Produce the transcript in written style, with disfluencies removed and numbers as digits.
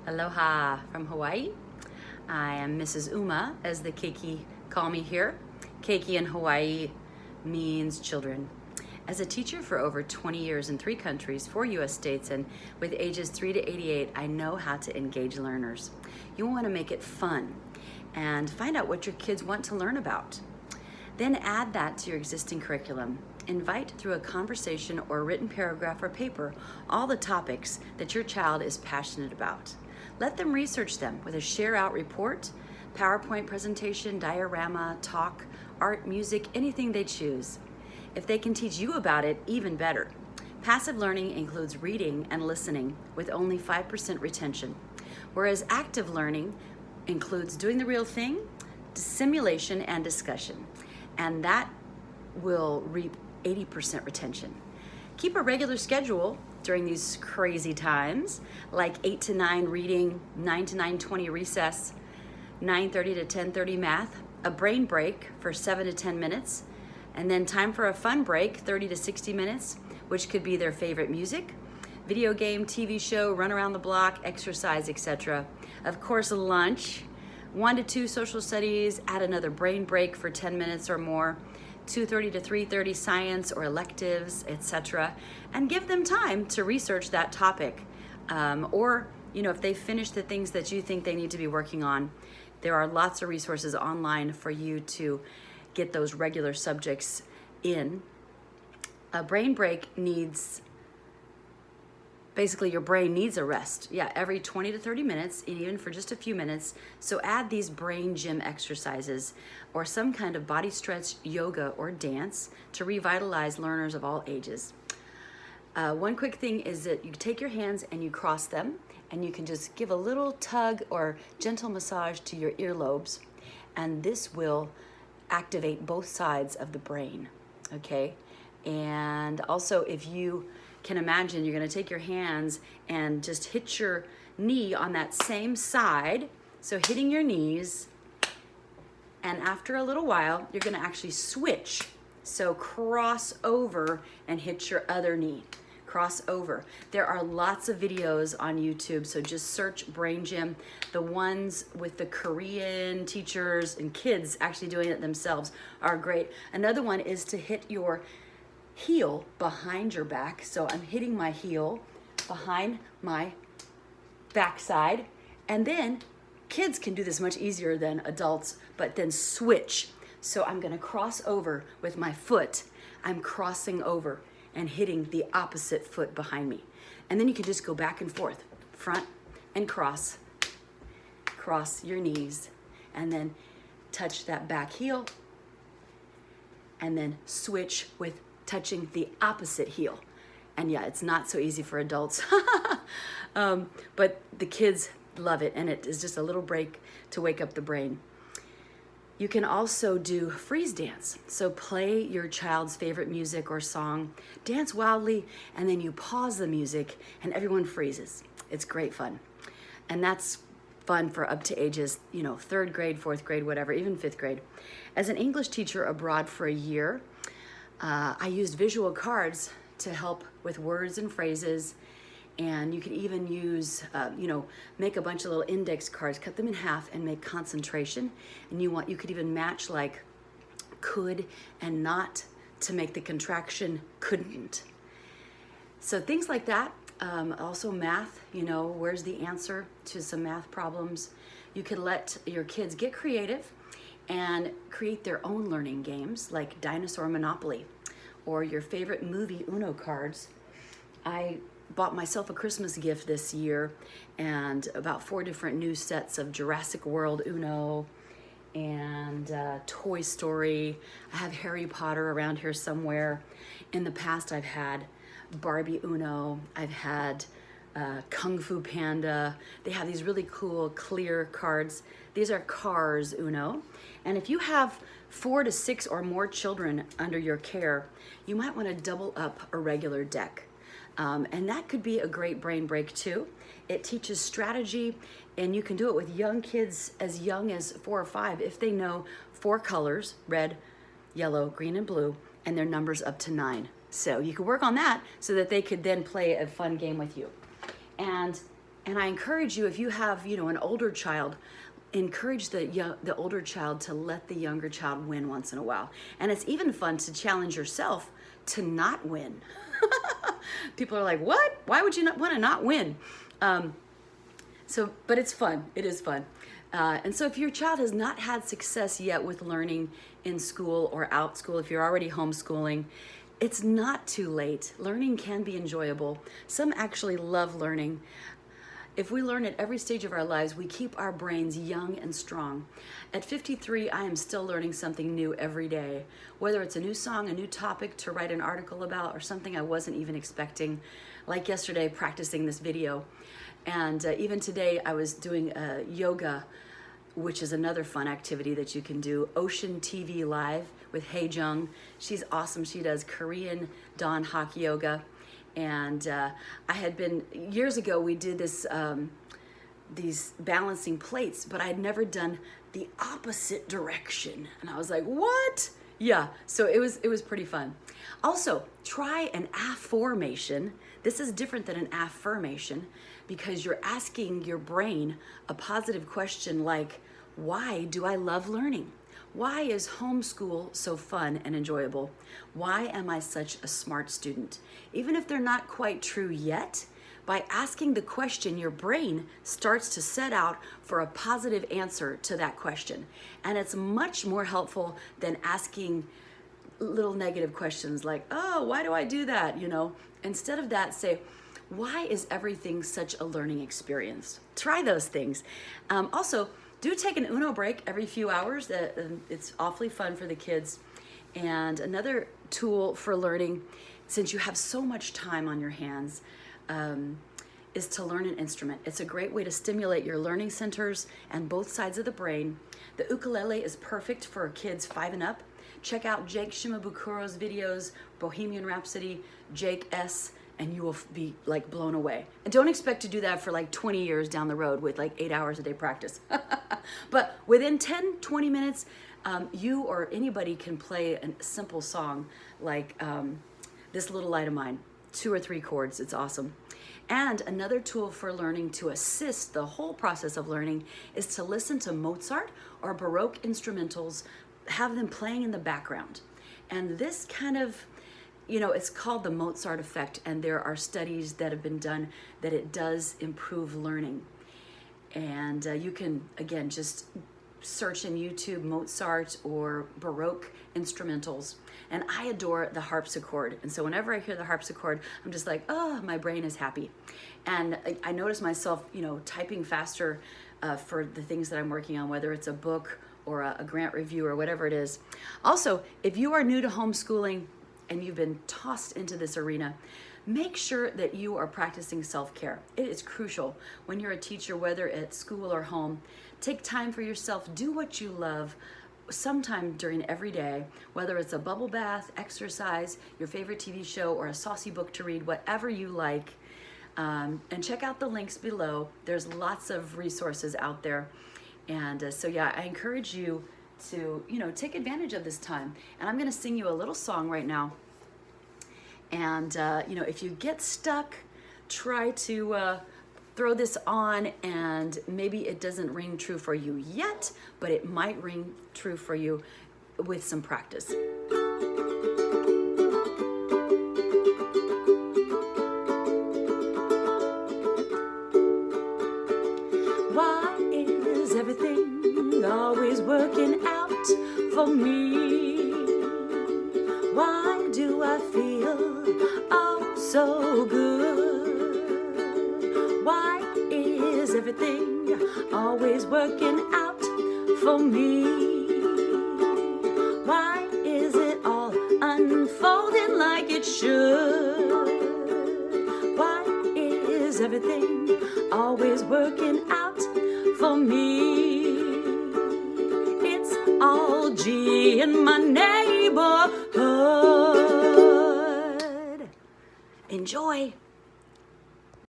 Aloha from Hawaii. I am Mrs. Uma, as the Keiki call me here. Keiki in Hawaii means children. As a teacher for over 20 years in 3 countries, 4 U.S. states, and with ages 3 to 88, I know how to engage learners. You want to make it fun and find out what your kids want to learn about. Then add that to your existing curriculum. Invite through a conversation or written paragraph or paper all the topics that your child is passionate about. Let them research them with a share out report, PowerPoint presentation, diorama, talk, art, music, anything they choose. If they can teach you about it, even better. Passive learning includes reading and listening with only 5% retention, whereas active learning includes doing the real thing, simulation, and discussion. And that will reap 80% retention. Keep a regular schedule during these crazy times, like 8 to 9 reading, 9 to 9:20 recess, 9:30 to 10:30 math, a brain break for 7 to 10 minutes, and then time for a fun break, 30 to 60 minutes, which could be their favorite music, video game, TV show, run around the block, exercise, etc. Of course, lunch, 1 to 2 social studies, add another brain break for 10 minutes or more, 2:30 to 3:30 science or electives, etc. And give them time to research that topic. Or, if they finish the things that you think they need to be working on, there are lots of resources online for you to get those regular subjects in. A brain break needs, basically your brain needs a rest. Yeah, every 20 to 30 minutes, and even for just a few minutes. So add these brain gym exercises or some kind of body stretch, yoga, or dance to revitalize learners of all ages. One quick thing is that you take your hands and you cross them, and you can just give a little tug or gentle massage to your earlobes, and this will activate both sides of the brain, okay? And also, if you can imagine, you're gonna take your hands and just hit your knee on that same side, so hitting your knees, and after a little while, you're gonna actually switch. So cross over and hit your other knee. Cross over. There are lots of videos on YouTube, so just search Brain Gym. The ones with the Korean teachers and kids actually doing it themselves are great. Another one is to hit your heel behind your back. So I'm hitting my heel behind my backside, and then kids can do this much easier than adults, but then switch. So I'm gonna cross over with my foot. I'm crossing over and hitting the opposite foot behind me. And then you can just go back and forth, front and cross your knees, and then touch that back heel, and then switch with touching the opposite heel. And yeah, it's not so easy for adults, but the kids love it, and it is just a little break to wake up the brain. You can also do freeze dance. So play your child's favorite music or song, dance wildly, and then you pause the music and everyone freezes. It's great fun. And that's fun for up to ages, 3rd grade, 4th grade, whatever, even 5th grade. As an English teacher abroad for a year, I used visual cards to help with words and phrases. And you can even use, make a bunch of little index cards, cut them in half, and make concentration. And you could even match like could and not to make the contraction couldn't. So things like that. Also math, where's the answer to some math problems? You can let your kids get creative and create their own learning games like Dinosaur Monopoly or your favorite movie Uno cards. I bought myself a Christmas gift this year, and about 4 different new sets of Jurassic World Uno and Toy Story. I have Harry Potter around here somewhere. In the past, I've had Barbie Uno. I've had Kung Fu Panda. They have these really cool clear cards. These are Cars Uno. And if you have 4 to 6 or more children under your care, you might want to double up a regular deck. And that could be a great brain break too. It teaches strategy, and you can do it with young kids as young as 4 or 5 if they know 4 colors, red, yellow, green, and blue, and their numbers up to 9. So you can work on that so that they could then play a fun game with you. And And I encourage you, if you have, an older child, encourage the older child to let the younger child win once in a while. And it's even fun to challenge yourself to not win. People are like, what? Why would you not want to not win? But it's fun. It is fun. And so if your child has not had success yet with learning in school or out school, if you're already homeschooling, it's not too late. Learning can be enjoyable. Some actually love learning. If we learn at every stage of our lives, we keep our brains young and strong. At 53, I am still learning something new every day, whether it's a new song, a new topic to write an article about, or something I wasn't even expecting, like yesterday practicing this video. And even today, I was doing yoga, which is another fun activity that you can do. Ocean TV Live with Hay Jung. She's awesome. She does Korean Dawn Hak Yoga. And I had been, years ago, we did this, these balancing plates, but I'd never done the opposite direction. And I was like, what? Yeah, so it was pretty fun. Also, try an affirmation. This is different than an affirmation because you're asking your brain a positive question like, why do I love learning? Why is homeschool so fun and enjoyable? Why am I such a smart student? Even if they're not quite true yet, by asking the question, your brain starts to set out for a positive answer to that question. And it's much more helpful than asking little negative questions like, oh, why do I do that? Instead of that, say, why is everything such a learning experience? Try those things. Also, do take an Uno break every few hours. It's awfully fun for the kids. And another tool for learning, since you have so much time on your hands, is to learn an instrument. It's a great way to stimulate your learning centers and both sides of the brain. The ukulele is perfect for kids 5 and up. Check out Jake Shimabukuro's videos, Bohemian Rhapsody, Jake S., and you will be like blown away. And don't expect to do that for like 20 years down the road with like 8 hours a day practice. But within 10, 20 minutes, you or anybody can play a simple song like This Little Light of Mine, 2 or 3 chords. It's awesome. And another tool for learning to assist the whole process of learning is to listen to Mozart or Baroque instrumentals, have them playing in the background. And this kind of, it's called the Mozart effect, and there are studies that have been done that it does improve learning. And you can, again, just search in YouTube Mozart or Baroque instrumentals. And I adore the harpsichord. And so whenever I hear the harpsichord, I'm just like, oh, my brain is happy. And I notice myself, typing faster for the things that I'm working on, whether it's a book or a grant review or whatever it is. Also, if you are new to homeschooling and you've been tossed into this arena, make sure that you are practicing self-care. It is crucial when you're a teacher, whether at school or home. Take time for yourself. Do what you love sometime during every day, whether it's a bubble bath, exercise, your favorite TV show, or a saucy book to read, whatever you like. And check out the links below. There's lots of resources out there. And so yeah, I encourage you to, take advantage of this time. And I'm going to sing you a little song right now. And, if you get stuck, try to throw this on, and maybe it doesn't ring true for you yet, but it might ring true for you with some practice. Why is everything always working out for me? Why do I feel oh so good? Why is everything always working out for me? Why is it all unfolding like it should? Why is everything always working out for me? It's all G in my neighborhood. Enjoy.